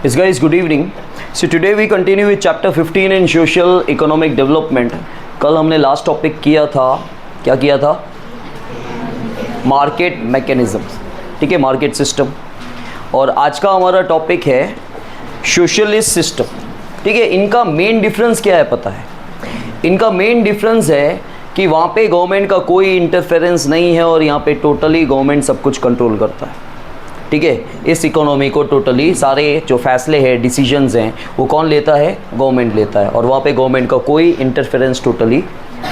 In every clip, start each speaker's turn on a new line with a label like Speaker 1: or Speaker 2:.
Speaker 1: Yes guys, good evening. So today we continue with chapter 15 in social economic development. कल हमने last topic किया था, क्या किया था? मार्केट मैकेनिज्म, ठीक है, मार्केट सिस्टम। और आज का हमारा टॉपिक है सोशलिस्ट सिस्टम, ठीक है। इनका मेन डिफरेंस क्या है पता है? इनका मेन डिफरेंस है कि वहाँ पे गवर्नमेंट का कोई इंटरफेरेंस नहीं है और यहाँ पे टोटली गवर्नमेंट सब कुछ कंट्रोल करता है, ठीक है। इस इकोनॉमी को टोटली सारे जो फैसले हैं, डिसीजंस हैं, वो कौन लेता है? गवर्नमेंट लेता है। और वहाँ पे गवर्नमेंट का कोई इंटरफेरेंस टोटली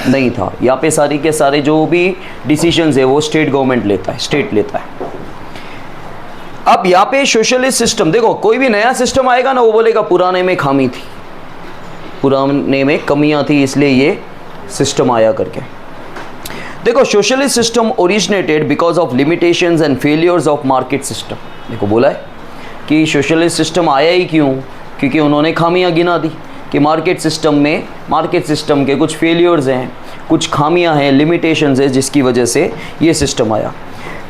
Speaker 1: नहीं था। यहाँ पे सारी के सारे जो भी डिसीजंस है वो स्टेट गवर्नमेंट लेता है, स्टेट लेता है। अब यहाँ पे सोशलिस्ट सिस्टम, देखो कोई भी नया सिस्टम आएगा ना, वो बोलेगा पुराने में खामी थी, पुराने में कमियाँ थी, इसलिए ये सिस्टम आया करके। देखो socialist system originated because of limitations and failures of market system. देखो बोला है कि सोशलिस्ट सिस्टम आया ही क्यों? क्योंकि उन्होंने खामियां गिना दी कि मार्केट सिस्टम में, मार्केट सिस्टम के कुछ फेलियर्स हैं, कुछ खामियां हैं, लिमिटेशंस हैं, जिसकी वजह से ये सिस्टम आया।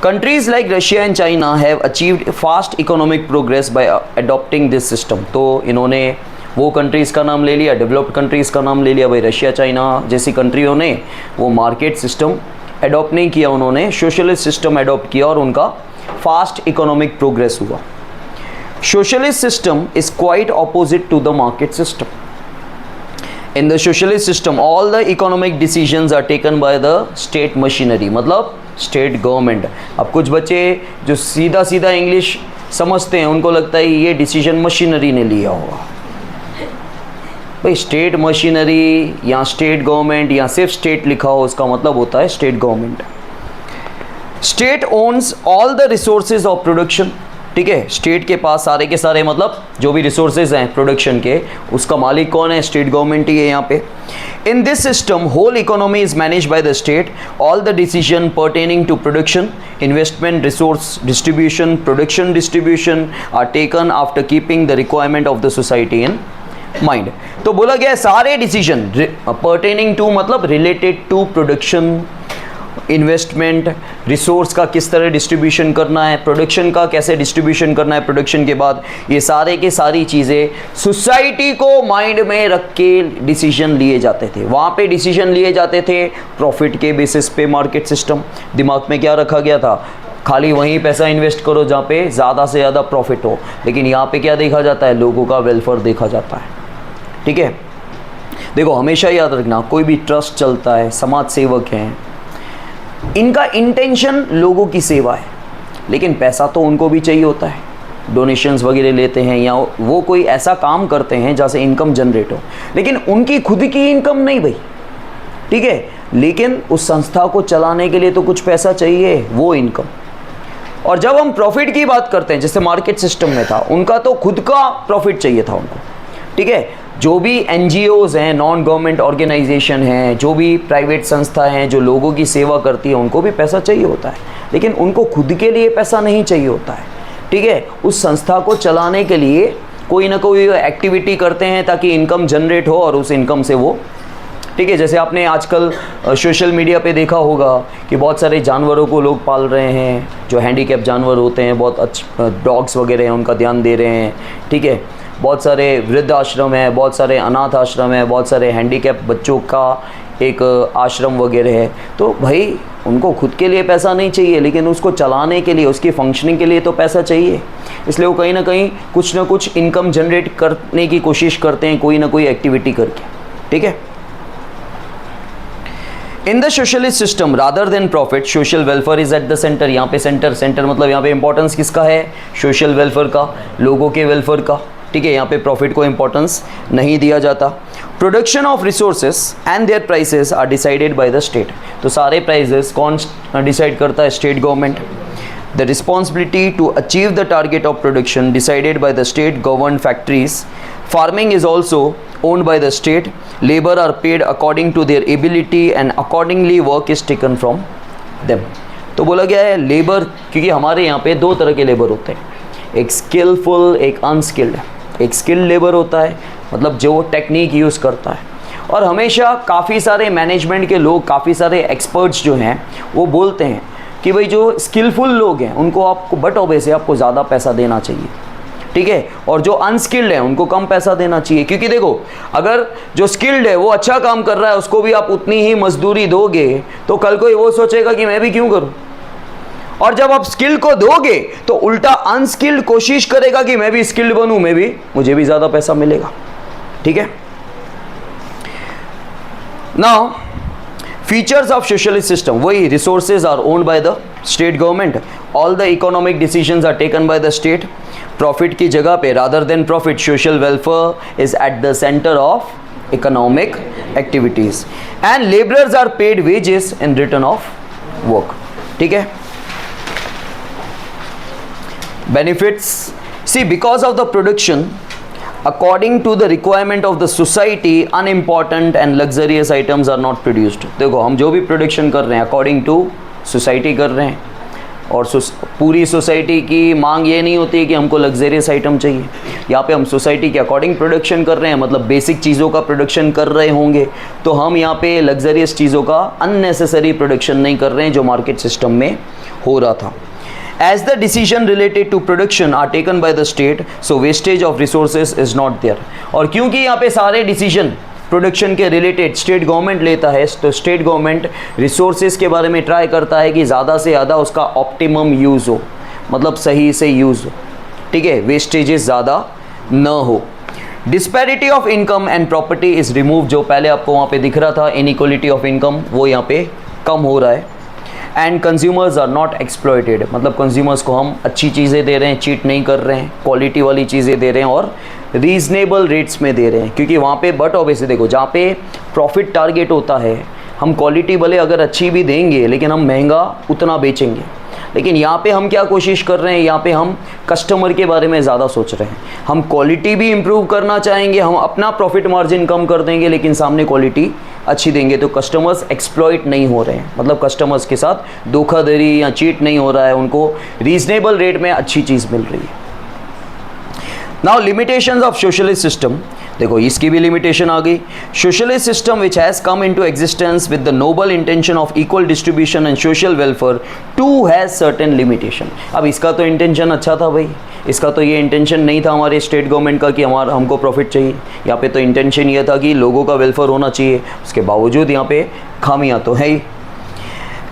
Speaker 1: Countries like Russia and China have achieved fast economic progress bye adopting this system. तो इन्होंने वो कंट्रीज़ का नाम ले लिया, डेवलप्ड कंट्रीज़ का नाम ले लिया। भाई रशिया चाइना जैसी कंट्रियों ने वो मार्केट सिस्टम अडॉप्ट नहीं किया, उन्होंने सोशलिस्ट सिस्टम अडॉप्ट किया और उनका फास्ट इकोनॉमिक प्रोग्रेस हुआ। Socialist system is quite opposite to the market system. In the socialist system all the economic decisions are taken by the state machinery, मतलब state government. अब कुछ बच्चे जो सीधा सीधा इंग्लिश समझते हैं, उनको लगता है ये डिसीजन मशीनरी ने लिया होगा। भाई स्टेट मशीनरी या स्टेट गवर्नमेंट या सिर्फ स्टेट लिखा हो, उसका मतलब होता है state government. State owns all the resources of production, ठीक है। स्टेट के पास सारे के सारे, मतलब जो भी रिसोर्सेज हैं प्रोडक्शन के, उसका मालिक कौन है? स्टेट गवर्नमेंट ही है यहाँ पे। In this system whole economy is manage by the state. All the decision pertaining to production, investment, resource distribution, production distribution are taken after keeping the requirement of the society in mind. तो बोला गया सारे decision pertaining to, मतलब related to production, investment, resource का किस तरह distribution करना है, प्रोडक्शन का कैसे डिस्ट्रीब्यूशन करना है, प्रोडक्शन के बाद ये सारे के सारी चीज़ें सोसाइटी को माइंड में रख के डिसीजन लिए जाते थे। वहाँ पे डिसीजन लिए जाते थे प्रॉफिट के बेसिस पे। मार्केट सिस्टम दिमाग में क्या रखा गया था? खाली वहीं पैसा इन्वेस्ट करो जहाँ पे ज़्यादा से ज़्यादा प्रॉफिट हो। लेकिन यहाँ पे क्या देखा जाता है? लोगों का वेलफेयर देखा जाता है, ठीक है। देखो हमेशा याद रखना, कोई भी ट्रस्ट चलता है, समाज सेवक हैं, इनका इंटेंशन लोगों की सेवा है, लेकिन पैसा तो उनको भी चाहिए होता है। डोनेशंस वगैरह लेते हैं या वो कोई ऐसा काम करते हैं जहाँ से इनकम जनरेट हो, लेकिन उनकी खुद की इनकम नहीं भाई, ठीक है। लेकिन उस संस्था को चलाने के लिए तो कुछ पैसा चाहिए, वो इनकम। और जब हम प्रॉफिट की बात करते हैं, जैसे मार्केट सिस्टम में था, उनका तो खुद का प्रॉफिट चाहिए था उनको, ठीक है। जो भी एनजीओज़ हैं, नॉन गवर्नमेंट ऑर्गेनाइजेशन हैं, जो भी प्राइवेट संस्था हैं जो लोगों की सेवा करती है, उनको भी पैसा चाहिए होता है, लेकिन उनको खुद के लिए पैसा नहीं चाहिए होता है, ठीक है। उस संस्था को चलाने के लिए कोई ना कोई एक्टिविटी करते हैं ताकि इनकम जनरेट हो और उस इनकम से वो, ठीक है। जैसे आपने आजकल सोशल मीडिया पे देखा होगा कि बहुत सारे जानवरों को लोग पाल रहे हैं, जो हैंडीकैप जानवर होते हैं, बहुत अच्छे डॉग्स वगैरह हैं, उनका ध्यान दे रहे हैं, ठीक है। बहुत सारे वृद्ध आश्रम है, बहुत सारे अनाथ आश्रम है, बहुत सारे हैंडीकैप बच्चों का एक आश्रम वगैरह है। तो भाई उनको खुद के लिए पैसा नहीं चाहिए, लेकिन उसको चलाने के लिए, उसकी फंक्शनिंग के लिए तो पैसा चाहिए। इसलिए वो कहीं ना कहीं कुछ ना कुछ इनकम जनरेट करने की कोशिश करते हैं, कोई ना कोई एक्टिविटी करके, ठीक है। In the socialist system rather than profit, social welfare is at the centre. यहाँ पे सेंटर मतलब यहाँ पे इंपॉर्टेंस किसका है? सोशल वेलफेयर का, लोगों के वेलफेयर का, ठीक है। यहाँ पे प्रॉफिट को इंपॉर्टेंस नहीं दिया जाता। Production of resources and their prices are decided by the state. तो सारे प्राइसेस कौन डिसाइड करता है? State government. The responsibility to achieve the target of production decided by the state governed factories. Farming is also owned by the state. Labor are paid according to their ability and accordingly work is taken from them. तो बोला गया है labour, क्योंकि हमारे यहाँ पे दो तरह के लेबर होते हैं, एक स्किलफुल, एक अनस्किल्ड। एक स्किल्ड लेबर होता है, मतलब जो टेक्निक यूज़ करता है, और हमेशा काफ़ी सारे मैनेजमेंट के लोग, काफ़ी सारे एक्सपर्ट्स जो हैं वो बोलते हैं कि भाई जो स्किलफुल लोग हैं उनको आपको बट ऑब्वियसली आपको ज़्यादा पैसा देना चाहिए, ठीक है, और जो अनस्किल्ड है उनको कम पैसा देना चाहिए, क्योंकि देखो अगर जो स्किल्ड है वो अच्छा काम कर रहा है उसको भी आप उतनी ही मजदूरी दोगे तो कल को वो सोचेगा कि मैं भी क्यों करूं, और जब आप स्किल्ड को दोगे तो उल्टा अनस्किल्ड कोशिश करेगा कि मैं भी स्किल्ड बनूं, मुझे भी ज्यादा पैसा मिलेगा। ठीक है, now features of socialist system, वही resources are owned by the state government, all the economic decisions are taken by the state, profit की जगह पे rather than profit social welfare is at the centre of economic activities and labourers are paid wages in return of work. ठीक है, benefits, see because of the production according to the requirement of the society unimportant and luxurious items are not produced। देखो हम जो भी production कर रहे हैं according to society कर रहे हैं, और पूरी सोसाइटी की मांग ये नहीं होती है कि हमको लग्जरियस आइटम चाहिए, यहाँ पे हम सोसाइटी के अकॉर्डिंग प्रोडक्शन कर रहे हैं, मतलब बेसिक चीज़ों का प्रोडक्शन कर रहे होंगे, तो हम यहाँ पे लग्जरियस चीज़ों का अननेसेसरी प्रोडक्शन नहीं कर रहे हैं जो मार्केट सिस्टम में हो रहा था। As the decision related to production are taken by the state, so wastage of resources is not there। और क्योंकि यहाँ पे सारे डिसीजन प्रोडक्शन के रिलेटेड स्टेट गवर्नमेंट लेता है, तो स्टेट गवर्नमेंट रिसोर्सेज के बारे में ट्राई करता है कि ज़्यादा से ज़्यादा उसका ऑप्टिमम यूज़ हो, मतलब सही से यूज़ हो। ठीक है, वेस्टेजेस ज़्यादा न हो। Disparity of income and property is remove, जो पहले आपको वहाँ पे दिख रहा था इनइक्वलिटी ऑफ इनकम, वो यहाँ पे कम हो रहा है। And consumers are not exploited, मतलब कंज्यूमर्स को हम अच्छी चीज़ें दे रहे हैं, चीट नहीं कर रहे हैं, क्वालिटी वाली चीज़ें दे रहे हैं और रीज़नेबल रेट्स में दे रहे हैं, क्योंकि वहाँ पे बट ऑब्वियसली देखो जहाँ पे प्रॉफिट टारगेट होता है हम क्वालिटी भले अगर अच्छी भी देंगे लेकिन हम महंगा उतना बेचेंगे, लेकिन यहाँ पे हम क्या कोशिश कर रहे हैं, यहाँ पे हम कस्टमर के बारे में ज़्यादा सोच रहे हैं, हम क्वालिटी भी इम्प्रूव करना चाहेंगे, हम अपना प्रॉफिट मार्जिन कम कर देंगे लेकिन सामने क्वालिटी अच्छी देंगे, तो कस्टमर्स एक्सप्लॉइट नहीं हो रहे हैं, मतलब कस्टमर्स के साथ धोखाधड़ी या चीट नहीं हो रहा है, उनको रीजनेबल रेट में अच्छी चीज़ मिल रही है। Now limitations of socialist system, देखो इसकी भी लिमिटेशन आ गई। Socialist system which has come into existence with the noble intention of equal distribution and social welfare too has certain limitation. अब इसका तो इंटेंशन अच्छा था भाई, इसका तो ये इंटेंशन नहीं था हमारे स्टेट गवर्नमेंट का कि हमको प्रॉफिट चाहिए, यहाँ पे तो इंटेंशन ये था कि लोगों का वेलफेयर होना चाहिए, उसके बावजूद यहाँ पे खामियाँ तो है ही।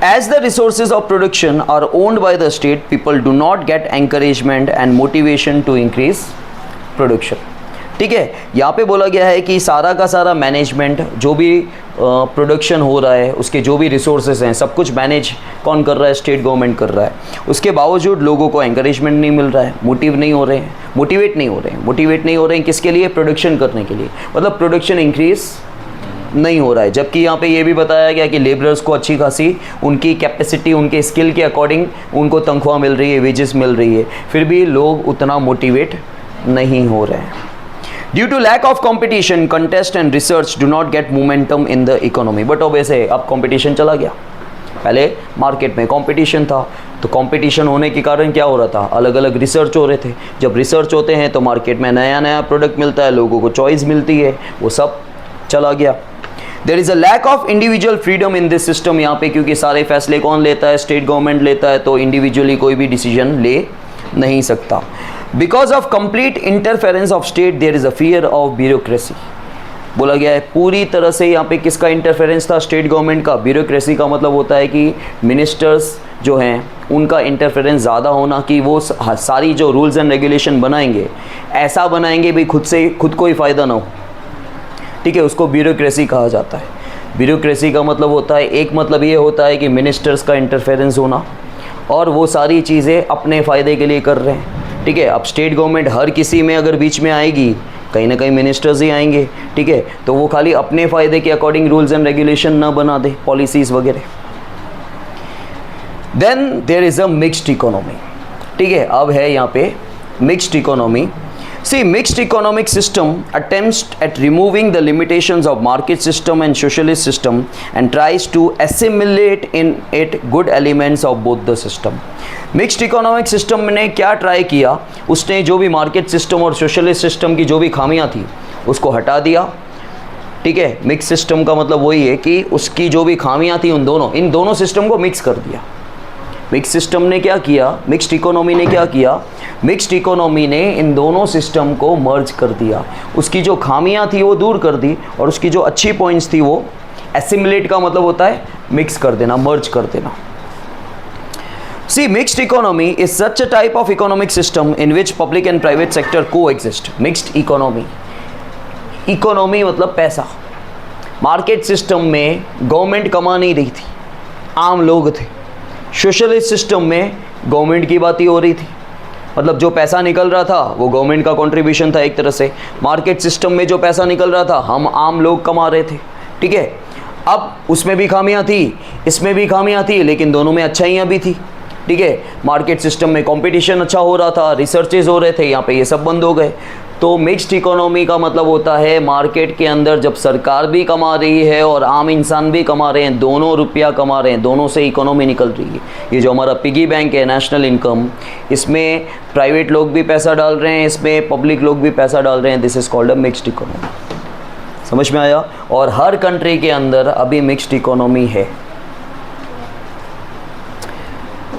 Speaker 1: As the resources of production are owned by the state, people do not get encouragement and motivation to increase production। ठीक है, यहाँ पे बोला गया है कि सारा का सारा मैनेजमेंट जो भी प्रोडक्शन हो रहा है उसके जो भी रिसोर्सेज हैं सब कुछ मैनेज कौन कर रहा है, स्टेट गवर्नमेंट कर रहा है, उसके बावजूद लोगों को एंकरेजमेंट नहीं मिल रहा है, मोटिवेट नहीं हो रहे हैं किसके लिए, प्रोडक्शन करने के लिए, मतलब प्रोडक्शन इंक्रीज नहीं हो रहा है। जबकि यहाँ पे ये भी बताया गया कि लेबरर्स को अच्छी खासी उनकी कैपेसिटी उनके स्किल के अकॉर्डिंग उनको तनख्वाह मिल रही है, वेजेस मिल रही है, फिर भी लोग उतना मोटिवेट नहीं हो रहे हैं। Due to lack of competition, contest and research do not get momentum in the economy। But अब ऐसे अब कंपटीशन चला गया, पहले मार्केट में कंपटीशन था, तो कंपटीशन होने के कारण क्या हो रहा था, अलग अलग रिसर्च हो रहे थे, जब रिसर्च होते हैं तो मार्केट में नया नया प्रोडक्ट मिलता है, लोगों को चॉइस मिलती है, वो सब चला गया। There is a lack of individual freedom in this system, यहाँ पे क्योंकि सारे फैसले कौन लेता है, स्टेट गवर्नमेंट लेता है, तो इंडिविजुअली कोई भी डिसीजन ले नहीं सकता। Because of complete interference of state there is a fear of bureaucracy. बोला गया है पूरी तरह से यहाँ पे किसका इंटरफेरेंस था, स्टेट गवर्नमेंट का। ब्यूरोक्रेसी का मतलब होता है कि मिनिस्टर्स जो हैं उनका इंटरफेरेंस ज़्यादा होना, कि वो सारी जो रूल्स एंड रेगुलेशन बनाएंगे ऐसा बनाएंगे भी खुद को ही फ़ायदा ना हो। ठीक है, उसको ब्यूरोक्रेसी कहा जाता है। ब्यूरोक्रेसी का मतलब होता है, एक मतलब ये होता है कि मिनिस्टर्स का इंटरफेरेंस होना और वो सारी चीज़ें अपने फ़ायदे के लिए कर रहे हैं। ठीक है, अब स्टेट गवर्नमेंट हर किसी में अगर बीच में आएगी, कहीं ना कहीं मिनिस्टर्स ही आएंगे। ठीक है, तो वो खाली अपने फ़ायदे के अकॉर्डिंग रूल्स एंड रेगुलेशन ना बना दे, पॉलिसीज़ वगैरह। Then there is a mixed economy. ठीक है, अब है यहाँ पे mixed economy. See, mixed economic system attempts at removing the limitations of market system and socialist system and tries to assimilate in it good elements of both the system। Mixed economic system ने क्या try किया, उसने जो भी market system और socialist system की जो भी खामियां थी उसको हटा दिया। ठीक है, मिक्स सिस्टम का मतलब वही है कि उसकी जो भी खामियां थी इन दोनों सिस्टम को मिक्स कर दिया। मिक्स सिस्टम ने क्या किया, मिक्स्ड इकोनॉमी ने क्या किया, मिक्स्ड इकोनॉमी ने इन दोनों सिस्टम को मर्ज कर दिया। उसकी जो खामियां थी वो दूर कर दी और उसकी जो अच्छी पॉइंट्स थी वो एसिमिलेट का मतलब होता है मिक्स कर देना, मर्ज कर देना। See, mixed economy is such a type of economic system in which public and private sector coexist. Mixed economy, economy मतलब पैसा। मार्केट सिस्टम में गवर्नमेंट कमा नहीं रही थी, आम लोग थे। सोशलिस्ट सिस्टम में गवर्नमेंट की बात ही हो रही थी, मतलब जो पैसा निकल रहा था वो गवर्नमेंट का कंट्रीब्यूशन था एक तरह से। मार्केट सिस्टम में जो पैसा निकल रहा था हम आम लोग कमा रहे थे, ठीक है। अब उसमें भी खामियां थी, इसमें भी खामियां थी, लेकिन दोनों में अच्छाइयाँ भी थी, ठीक है। मार्केट सिस्टम में कंपटीशन अच्छा हो रहा था, रिसर्चेज हो रहे थे, यहाँ पे ये सब बंद हो गए। तो मिक्स्ड इकोनॉमी का मतलब होता है मार्केट के अंदर जब सरकार भी कमा रही है और आम इंसान भी कमा रहे हैं, दोनों रुपया कमा रहे हैं, दोनों से इकोनॉमी निकल रही है। ये जो हमारा पिगी बैंक है, नेशनल इनकम, इसमें प्राइवेट लोग भी पैसा डाल रहे हैं, इसमें पब्लिक लोग भी पैसा डाल रहे हैं। This is called a mixed economy. समझ में आया? और हर कंट्री के अंदर अभी मिक्स्ड इकोनॉमी है।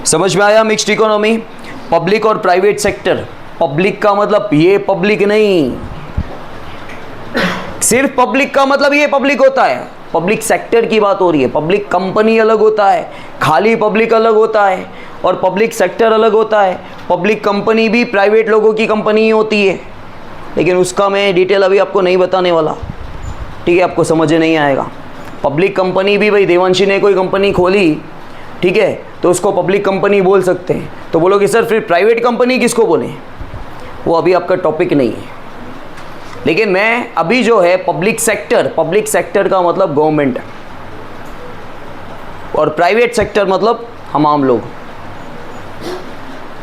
Speaker 1: समझ में आया? मिक्स्ड इकोनॉमी, पब्लिक और प्राइवेट सेक्टर। पब्लिक का मतलब ये पब्लिक नहीं, सिर्फ पब्लिक का मतलब ये पब्लिक होता है, पब्लिक सेक्टर की बात हो रही है। पब्लिक कंपनी अलग होता है, खाली पब्लिक अलग होता है और पब्लिक सेक्टर अलग होता है। पब्लिक कंपनी भी प्राइवेट लोगों की कंपनी ही होती है, लेकिन उसका मैं डिटेल अभी आपको नहीं बताने वाला, ठीक है, आपको समझ नहीं आएगा। पब्लिक कंपनी भी, भाई देवांशी ने कोई कंपनी खोली, ठीक है, तो उसको पब्लिक कंपनी बोल सकते हैं। तो बोलोगे सर फिर प्राइवेट कंपनी किसको बोलें? वो अभी आपका टॉपिक नहीं है, लेकिन मैं अभी जो है पब्लिक सेक्टर का मतलब गवर्नमेंट है और प्राइवेट सेक्टर मतलब हम आम लोग।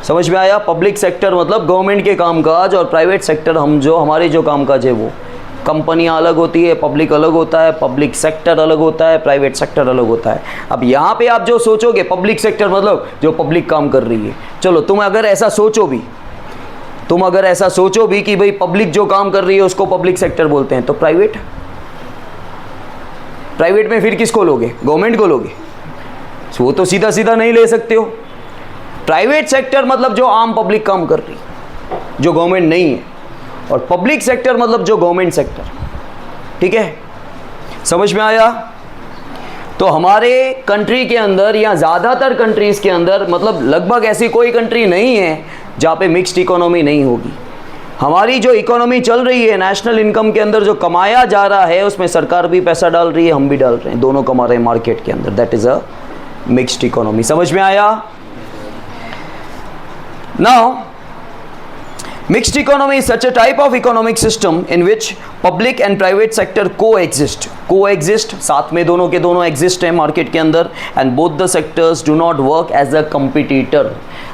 Speaker 1: समझ में आया? पब्लिक सेक्टर मतलब गवर्नमेंट के कामकाज और प्राइवेट सेक्टर हम जो हमारे जो कामकाज है वो। कंपनियां अलग होती है, पब्लिक अलग होता है, पब्लिक सेक्टर अलग होता है, प्राइवेट सेक्टर अलग होता है। अब यहाँ पे आप जो सोचोगे पब्लिक सेक्टर मतलब जो पब्लिक काम कर रही है, चलो तुम अगर ऐसा सोचो भी कि भाई पब्लिक जो काम कर रही है उसको पब्लिक सेक्टर बोलते हैं, तो प्राइवेट में फिर किसको लोगे? गवर्नमेंट को लोगे? वो तो सीधा सीधा नहीं ले सकते हो। प्राइवेट सेक्टर मतलब जो आम पब्लिक काम कर रही है, जो गवर्नमेंट नहीं है, और पब्लिक सेक्टर मतलब जो गवर्नमेंट सेक्टर, ठीक है। समझ में आया? तो हमारे कंट्री के अंदर या ज़्यादातर कंट्रीज के अंदर, मतलब लगभग ऐसी कोई कंट्री नहीं है जहाँ पे मिक्स्ड इकोनॉमी नहीं होगी। हमारी जो इकोनॉमी चल रही है, नेशनल इनकम के अंदर जो कमाया जा रहा है उसमें सरकार भी पैसा डाल रही है, हम भी डाल रहे हैं, दोनों कमा रहे हैं मार्केट के अंदर। That is a mixed economy. समझ में आया? Now mixed economy is such a type of economic system in which public and private sector coexist, साथ में दोनों के दोनों exist हैं मार्केट के अंदर, and both the sectors do not work as a competitor।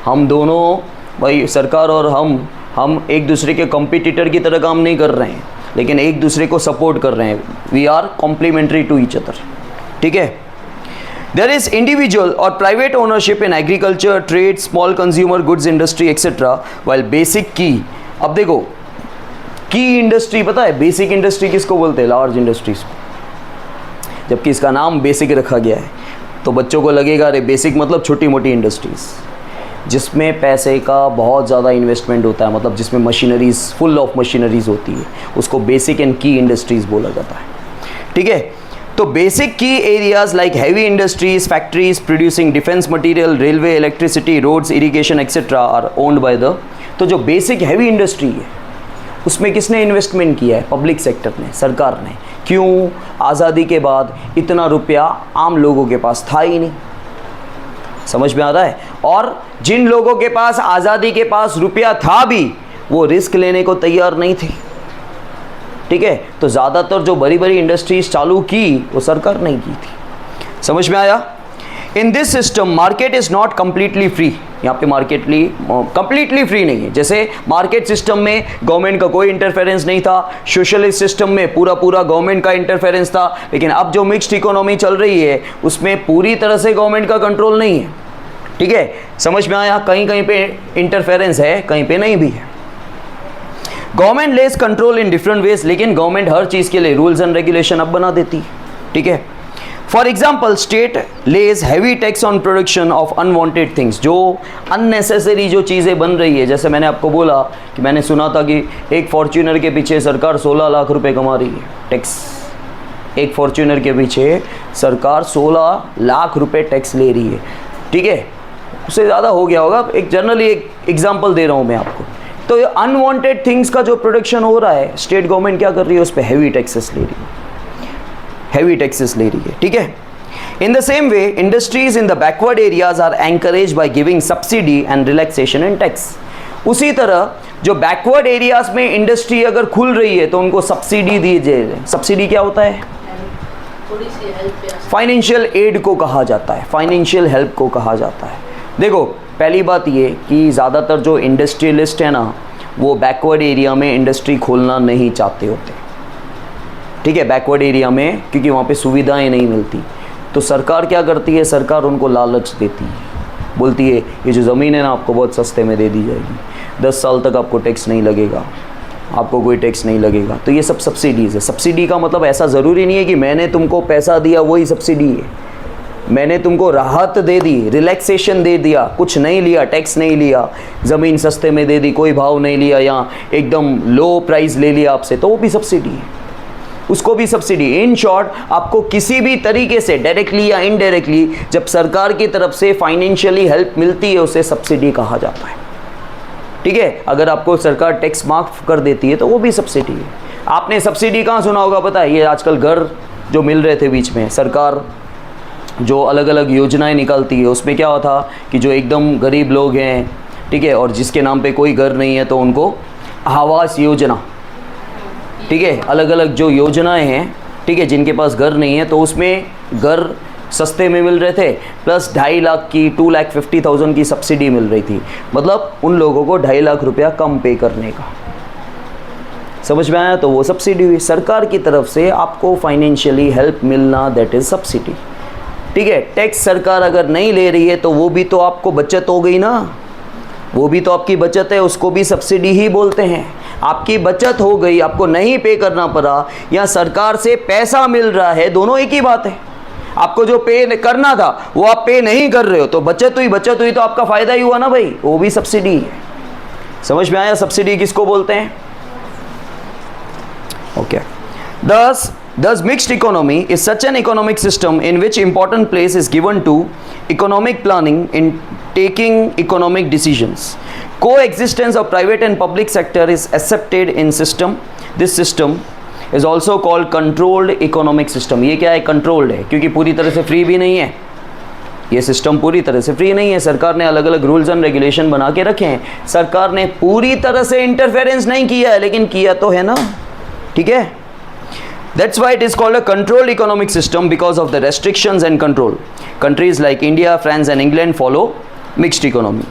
Speaker 1: हम दोनों, भाई सरकार और हम एक दूसरे के competitor की तरह काम नहीं कर रहे हैं, लेकिन एक दूसरे को support कर रहे हैं। We are complementary to each other, ठीक है। There is individual or private ownership in agriculture, trade, small consumer goods industry etc. While basic key, अब देखो की इंडस्ट्री पता है, बेसिक इंडस्ट्री किसको बोलते हैं? लार्ज इंडस्ट्रीज को। जबकि इसका नाम बेसिक रखा गया है तो बच्चों को लगेगा अरे बेसिक मतलब छोटी मोटी इंडस्ट्रीज, जिसमें पैसे का बहुत ज़्यादा इन्वेस्टमेंट होता है, मतलब जिसमें मशीनरीज, फुल ऑफ मशीनरीज होती है, उसको बेसिक एंड की इंडस्ट्रीज बोला जाता है, ठीक है। तो बेसिक की areas like heavy industries, factories producing defence material, railway, electricity, roads, irrigation etcetera are owned by the. तो जो बेसिक हैवी इंडस्ट्री है उसमें किसने इन्वेस्टमेंट किया है? पब्लिक सेक्टर ने, सरकार ने। क्यों? आज़ादी के बाद इतना रुपया आम लोगों के पास था ही नहीं। समझ में आ रहा है? और जिन लोगों के पास आज़ादी के पास रुपया था भी वो रिस्क लेने को तैयार नहीं थे, ठीक है। तो ज़्यादातर जो बड़ी बड़ी इंडस्ट्रीज चालू की वो सरकार नहीं की थी। समझ में आया? इन this system market is not completely free. यहाँ पे मार्केटली कम्प्लीटली फ्री नहीं है। जैसे मार्केट सिस्टम में गवर्नमेंट का कोई इंटरफेरेंस नहीं था, सोशलिस्ट सिस्टम में पूरा गवर्नमेंट का इंटरफेरेंस था, लेकिन अब जो मिक्स्ड इकोनॉमी चल रही है उसमें पूरी तरह से गवर्नमेंट का कंट्रोल नहीं है, ठीक है। समझ में आया? कहीं कहीं पे इंटरफेरेंस है, कहीं पे नहीं भी है। Government less control in different ways, लेकिन गवर्नमेंट हर चीज़ के लिए रूल्स एंड रेगुलेशन अब बना देती है, ठीक है। For example state lays heavy tax on production of unwanted things, जो अननेसेसरी जो चीज़ें बन रही है। जैसे मैंने आपको बोला कि मैंने सुना था कि एक फॉर्च्यूनर के पीछे सरकार 16 लाख रुपए कमा रही है टैक्स। एक फॉर्च्यूनर के पीछे सरकार 16 लाख रुपए टैक्स ले रही है, ठीक है, उससे ज़्यादा हो गया होगा, एक जनरली एक एग्जाम्पल दे रहा हूँ मैं आपको। तो ये अनवांटेड थिंग्स का जो प्रोडक्शन हो रहा है, स्टेट गवर्नमेंट क्या कर रही है, उस पर हैवी टैक्सेस ले रही है, हैवी टैक्सेस ले रही है, ठीक है। In the same way industries in the backward areas are encourage by giving subsidy and relaxation in tax. उसी तरह जो बैकवर्ड एरियाज में इंडस्ट्री अगर खुल रही है तो उनको सब्सिडी दी जाए। सब्सिडी क्या होता है? फाइनेंशियल एड को कहा जाता है, फाइनेंशियल हेल्प को कहा जाता है। देखो पहली बात ये कि ज़्यादातर जो इंडस्ट्रियलिस्ट है ना, वो बैकवर्ड एरिया में इंडस्ट्री खोलना नहीं चाहते होते, ठीक है, बैकवर्ड एरिया में, क्योंकि वहाँ पे सुविधाएं नहीं मिलती। तो सरकार क्या करती है, सरकार उनको लालच देती है, बोलती है ये जो ज़मीन है ना आपको बहुत सस्ते में दे दी जाएगी, 10 साल तक आपको टैक्स नहीं लगेगा, आपको कोई टैक्स नहीं लगेगा। तो ये सब सब्सिडीज़ है। सब्सिडी का मतलब ऐसा ज़रूरी नहीं है कि मैंने तुमको पैसा दिया वही सब्सिडी है, मैंने तुमको राहत दे दी, रिलैक्सेशन दे दिया, कुछ नहीं लिया, टैक्स नहीं लिया, ज़मीन सस्ते में दे दी, कोई भाव नहीं लिया या एकदम लो प्राइस ले लिया आपसे, तो वो भी सब्सिडी है, उसको भी सब्सिडी। इन शॉर्ट आपको किसी भी तरीके से डायरेक्टली या इनडायरेक्टली जब सरकार की तरफ से फाइनेंशियली हेल्प मिलती है उसे सब्सिडी कहा जाता है, ठीक है। अगर आपको सरकार टैक्स माफ कर देती है तो वो भी सब्सिडी है। आपने सब्सिडी कहाँ सुना होगा पता है? ये आजकल घर जो मिल रहे थे बीच में, सरकार जो अलग अलग योजनाएं निकालती है उसमें क्या होता कि जो एकदम गरीब लोग हैं, ठीक है, और जिसके नाम पे कोई घर नहीं है तो उनको आवास योजना, ठीक है, अलग अलग जो योजनाएं हैं, ठीक है, जिनके पास घर नहीं है तो उसमें घर सस्ते में मिल रहे थे, प्लस 2.5 लाख की 2,50,000 की सब्सिडी मिल रही थी। मतलब उन लोगों को 2.5 लाख रुपया कम पे करने का, समझ में आया? तो वो सब्सिडी हुई, सरकार की तरफ से आपको फाइनेंशियली हेल्प मिलना, दैट इज़ सब्सिडी, ठीक है। टैक्स सरकार अगर नहीं ले रही है तो वो भी तो आपको बचत हो गई ना, वो भी तो आपकी बचत है, उसको भी सब्सिडी ही बोलते हैं। आपकी बचत हो गई, आपको नहीं पे करना पड़ा, या सरकार से पैसा मिल रहा है, दोनों एक ही बात है। आपको जो पे करना था वो आप पे नहीं कर रहे हो तो बचत हुई तो आपका फायदा ही हुआ ना भाई, वो भी सब्सिडी है। समझ में आया सब्सिडी किसको बोलते हैं? Okay. Thus mixed economy is such an economic system in which important place is given to economic planning in taking economic decisions. Coexistence of private and public sector is accepted in system. This system is also called controlled economic system. ये क्या है? controlled है, क्योंकि पूरी तरह से free भी नहीं है, ये सिस्टम पूरी तरह से फ्री नहीं है। सरकार ने अलग अलग रूल्स एंड रेगुलेशन बना के रखे हैं, सरकार ने पूरी तरह से इंटरफेरेंस नहीं किया है, लेकिन किया तो है ना, ठीक है। That's why it is called a controlled economic system, because of the restrictions and control. Countries like India, France and England follow mixed economy.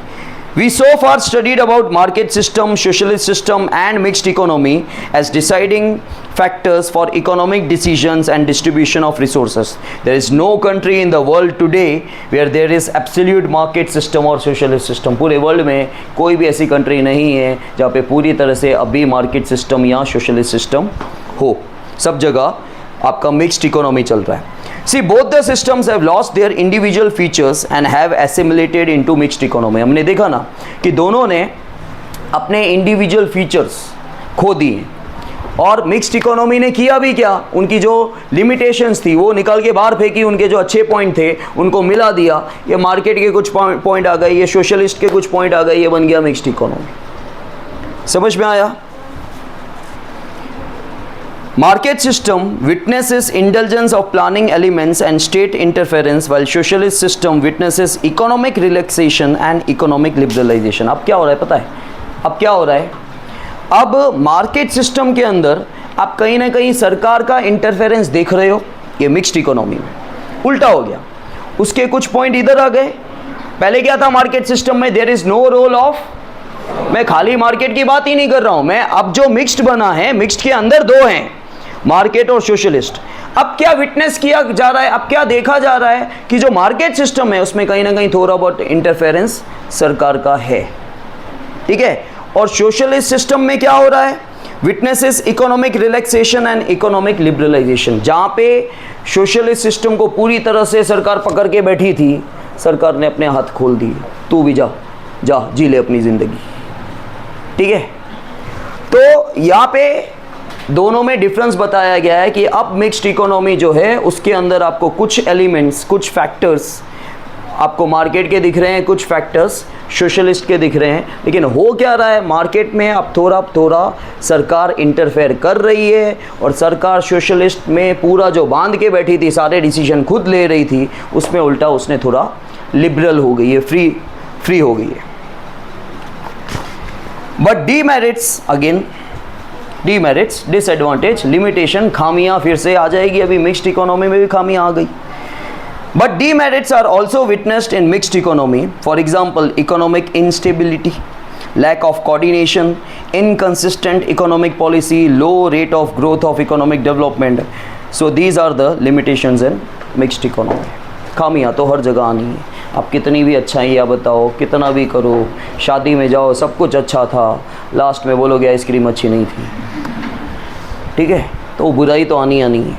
Speaker 1: We so far studied about market system, socialist system and mixed economy as deciding factors for economic decisions and distribution of resources. There is no country in the world today where there is absolute market system or socialist system. पूरे world में कोई भी ऐसी country नहीं है जहाँ पे पूरी तरह से अभी मार्केट सिस्टम या सोशलिस्ट सिस्टम हो। सब जगह आपका मिक्स्ड इकोनॉमी चल रहा है। See, both the systems have lost their individual features and have assimilated into mixed economy. हमने देखा ना कि दोनों ने अपने इंडिविजुअल फीचर्स खो दिए, और मिक्स्ड इकोनॉमी ने किया भी क्या, उनकी जो लिमिटेशंस थी वो निकाल के बाहर फेंकी, उनके जो अच्छे पॉइंट थे उनको मिला दिया। ये मार्केट के कुछ पॉइंट आ गए, ये सोशलिस्ट के कुछ पॉइंट आ गए, ये बन गया मिक्स्ड इकोनॉमी। समझ में आया? Market system witnesses indulgence of planning elements and state interference, while socialist system witnesses economic relaxation and economic liberalization. अब क्या हो रहा है पता है? अब क्या हो रहा है? अब मार्केट सिस्टम के अंदर आप कहीं ना कहीं सरकार का इंटरफेरेंस देख रहे हो, ये मिक्स्ड इकोनॉमी में उल्टा हो गया। उसके कुछ पॉइंट इधर आ गए। पहले क्या था मार्केट सिस्टम में? There is no role of, मैं खाली मार्केट की बात ही नहीं कर रहा हूं मैं, अब जो मिक्स्ड बना है, मिक्स्ड के अंदर दो हैं, मार्केट और सोशलिस्ट। अब क्या विटनेस किया जा रहा है, अब क्या देखा जा रहा है कि जो मार्केट सिस्टम है उसमें कहीं ना कहीं थोड़ा बहुत इंटरफेरेंस सरकार का है, ठीक है। और सोशलिस्ट सिस्टम में क्या हो रहा है? Witnesses economic relaxation and economic liberalisation, जहाँ पे सोशलिस्ट सिस्टम को पूरी तरह से सरकार पकड़ के बैठी थी, सरकार ने अपने हाथ खोल दिए, तू भी जा जा जी ले अपनी ज़िंदगी। ठीक है, तो यहाँ पे दोनों में डिफरेंस बताया गया है कि अब मिक्स्ड इकोनॉमी जो है उसके अंदर आपको कुछ एलिमेंट्स, कुछ फैक्टर्स आपको मार्केट के दिख रहे हैं, कुछ फैक्टर्स सोशलिस्ट के दिख रहे हैं। लेकिन हो क्या रहा है मार्केट में, अब थोड़ा सरकार इंटरफेयर कर रही है और सरकार सोशलिस्ट में पूरा जो बांध के बैठी थी, सारे डिसीजन खुद ले रही थी, उसमें उल्टा उसने थोड़ा लिबरल हो गई है, फ्री हो गई है। But demerits, again demerits, disadvantage, limitation, खामियां फिर से आ जाएगी, अभी मिक्स्ड इकोनॉमी में भी खामियां आ गई। But demerits are also witnessed in mixed economy. For example, economic instability, lack of coordination, inconsistent economic policy, low rate of growth of economic development. So these are the limitations in mixed economy. खामियाँ तो हर जगह आनी है, आप कितनी भी अच्छाइयाँ बताओ, कितना भी करो, शादी में जाओ सब कुछ अच्छा था, लास्ट में बोलोगे आइसक्रीम अच्छी नहीं थी। ठीक है, तो बुराई तो आनी है।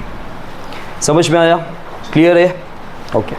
Speaker 1: समझ में आया? क्लियर है? ओके।